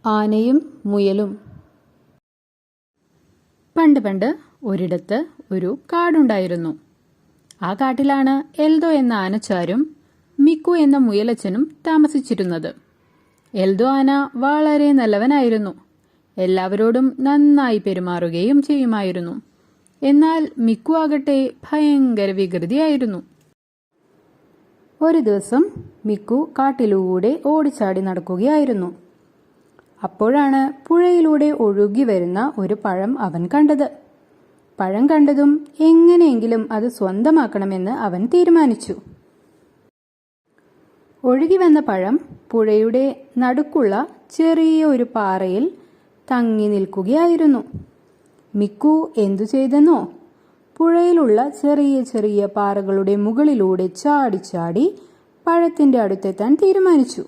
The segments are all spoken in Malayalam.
ആനയും മുയലും. പണ്ട് പണ്ട് ഒരിടത്ത് ഒരു കാടുണ്ടായിരുന്നു. ആ കാട്ടിലാണ് എൽദോ എന്ന ആനച്ചാരും മിക്കു എന്ന മുയലച്ചനും താമസിച്ചിരുന്നത്. എൽദോ ആന വളരെ നല്ലവനായിരുന്നു. എല്ലാവരോടും നന്നായി പെരുമാറുകയും ചെയ്യുമായിരുന്നു. എന്നാൽ മിക്കു ആകട്ടെ ഭയങ്കര വികൃതിയായിരുന്നു. ഒരു ദിവസം മിക്കു കാട്ടിലൂടെ ഓടിച്ചാടി നടക്കുകയായിരുന്നു. അപ്പോഴാണ് പുഴയിലൂടെ ഒഴുകി വരുന്ന ഒരു പഴം അവൻ കണ്ടത്. പഴം കണ്ടതും എങ്ങനെയെങ്കിലും അത് സ്വന്തമാക്കണമെന്ന് അവൻ തീരുമാനിച്ചു. ഒഴുകി വന്ന പഴം പുഴയുടെ നടുക്കുള്ള ചെറിയ ഒരു പാറയിൽ തങ്ങി നിൽക്കുകയായിരുന്നു. മിക്കു എന്തു ചെയ്തെന്നോ, പുഴയിലുള്ള ചെറിയ ചെറിയ പാറകളുടെ മുകളിലൂടെ ചാടി ചാടി പഴത്തിന്റെ അടുത്തെത്താൻ തീരുമാനിച്ചു.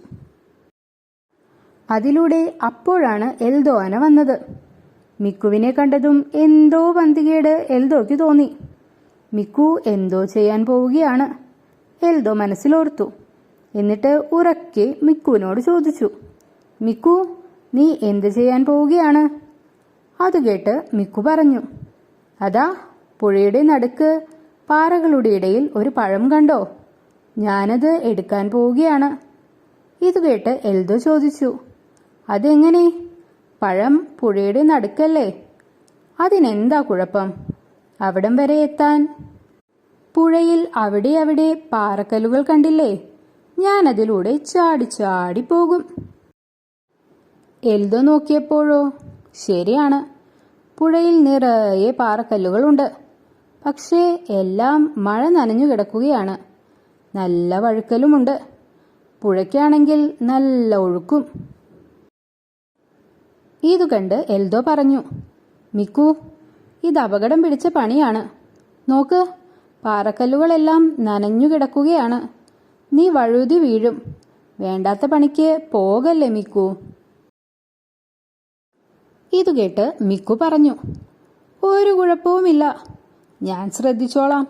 അതിലൂടെ അപ്പോഴാണ് എൽദോ ആന വന്നത്. മിക്കുവിനെ കണ്ടതും എന്തോ പന്തികേട് എൽദോയ്ക്ക് തോന്നി. മിക്കു എന്തോ ചെയ്യാൻ പോവുകയാണ് എൽദോ മനസ്സിലോർത്തു. എന്നിട്ട് ഉറക്കെ മിക്കുവിനോട് ചോദിച്ചു, മിക്കു, നീ എന്ത് ചെയ്യാൻ പോവുകയാണ്? അത് കേട്ട് മിക്കു പറഞ്ഞു, അതാ പുഴയുടെ നടുക്ക് പാറകളുടെ ഇടയിൽ ഒരു പഴം കണ്ടോ, ഞാനത് എടുക്കാൻ പോവുകയാണ്. ഇത് കേട്ട് എൽദോ ചോദിച്ചു, അതെങ്ങനെ? പഴം പുഴയുടെ നടുക്കല്ലേ, അതിനെന്താ കുഴപ്പം? അവിടം വരെ എത്താൻ പുഴയിൽ അവിടെ അവിടെ പാറക്കല്ലുകൾ കണ്ടില്ലേ, ഞാനതിലൂടെ ചാടി ചാടി പോകും. എൽദോ നോക്കിയപ്പോഴോ, ശരിയാണ്, പുഴയിൽ നിറയെ പാറക്കല്ലുകളുണ്ട്. പക്ഷേ എല്ലാം മഴ നനഞ്ഞു കിടക്കുകയാണ്. നല്ല വഴുക്കലുമുണ്ട്. പുഴയ്ക്കാണെങ്കിൽ നല്ല ഒഴുക്കും. ഇതു കണ്ട് എൽദോ പറഞ്ഞു, മിക്കു, ഇത് അപകടം പിടിച്ച പണിയാണ്. നോക്ക്, പാറക്കല്ലുകളെല്ലാം നനഞ്ഞു കിടക്കുകയാണ്. നീ വഴുതി വീഴും. വേണ്ടാത്ത പണിക്ക് പോകല്ലേ മിക്കു. ഇതു കേട്ട് മിക്കു പറഞ്ഞു, ഒരു കുഴപ്പവുമില്ല, ഞാൻ ശ്രദ്ധിച്ചോളാം.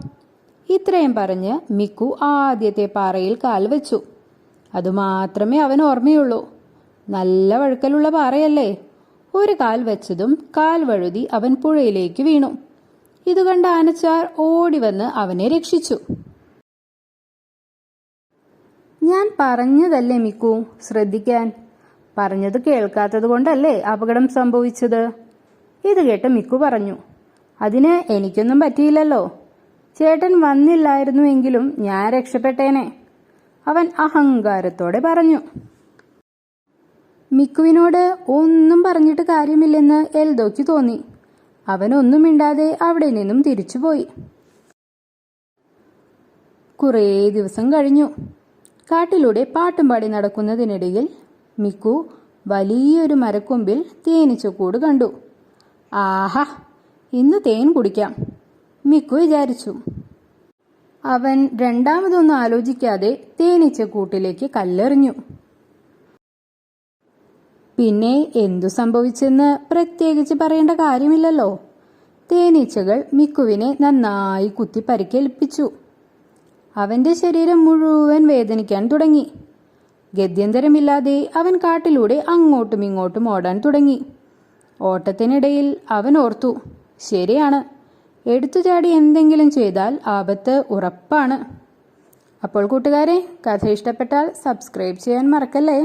ഇത്രയും പറഞ്ഞ് മിക്കു ആദ്യത്തെ പാറയിൽ കാൽ വെച്ചു. അതുമാത്രമേ അവന് ഓർമ്മയുള്ളൂ. നല്ല വഴുക്കലുള്ള പാറയല്ലേ. ഒരു കാൽ വെച്ചതും കാൽ വഴുതി അവൻ പുഴയിലേക്ക് വീണു. ഇത് കണ്ട ആനച്ചാർ ഓടി വന്ന് അവനെ രക്ഷിച്ചു. ഞാൻ പറഞ്ഞതല്ലേ മിക്കു ശ്രദ്ധിക്കാൻ, പറഞ്ഞത് കേൾക്കാത്തത് കൊണ്ടല്ലേ അപകടം സംഭവിച്ചത്. ഇത് കേട്ട് മിക്കു പറഞ്ഞു, അതിന് എനിക്കൊന്നും പറ്റിയില്ലല്ലോ. ചേട്ടൻ വന്നില്ലായിരുന്നുവെങ്കിലും ഞാൻ രക്ഷപ്പെട്ടേനെ, അവൻ അഹങ്കാരത്തോടെ പറഞ്ഞു. മിക്കുവിനോട് ഒന്നും പറഞ്ഞിട്ട് കാര്യമില്ലെന്ന് എൽദോയ്ക്ക് തോന്നി. അവനൊന്നും മിണ്ടാതെ അവിടെ നിന്നും തിരിച്ചുപോയി. കുറേ ദിവസം കഴിഞ്ഞു. കാട്ടിലൂടെ പാട്ടും പാടി നടക്കുന്നതിനിടയിൽ മിക്കു വലിയൊരു മരക്കൊമ്പിൽ തേനീച്ചക്കൂട് കണ്ടു. ആഹാ, ഇന്ന് തേൻ കുടിക്കാം, മിക്കു വിചാരിച്ചു. അവൻ രണ്ടാമതൊന്നും ആലോചിക്കാതെ തേനീച്ചക്കൂട്ടിലേക്ക് കല്ലെറിഞ്ഞു. പിന്നെ എന്തു സംഭവിച്ചെന്ന് പ്രത്യേകിച്ച് പറയേണ്ട കാര്യമില്ലല്ലോ. തേനീച്ചകൾ മിക്കുവിനെ നന്നായി കുത്തി പരിക്കേൽപ്പിച്ചു. അവന്റെ ശരീരം മുഴുവൻ വേദനിക്കാൻ തുടങ്ങി. ഗത്യന്തരമില്ലാതെ അവൻ കാട്ടിലൂടെ അങ്ങോട്ടും ഇങ്ങോട്ടും ഓടാൻ തുടങ്ങി. ഓട്ടത്തിനിടയിൽ അവൻ ഓർത്തു, ശരിയാണ്, എടുത്തുചാടി എന്തെങ്കിലും ചെയ്താൽ ആപത്ത് ഉറപ്പാണ്. അപ്പോൾ കൂട്ടുകാരെ, കഥ ഇഷ്ടപ്പെട്ടാൽ സബ്സ്ക്രൈബ് ചെയ്യാൻ മറക്കല്ലേ.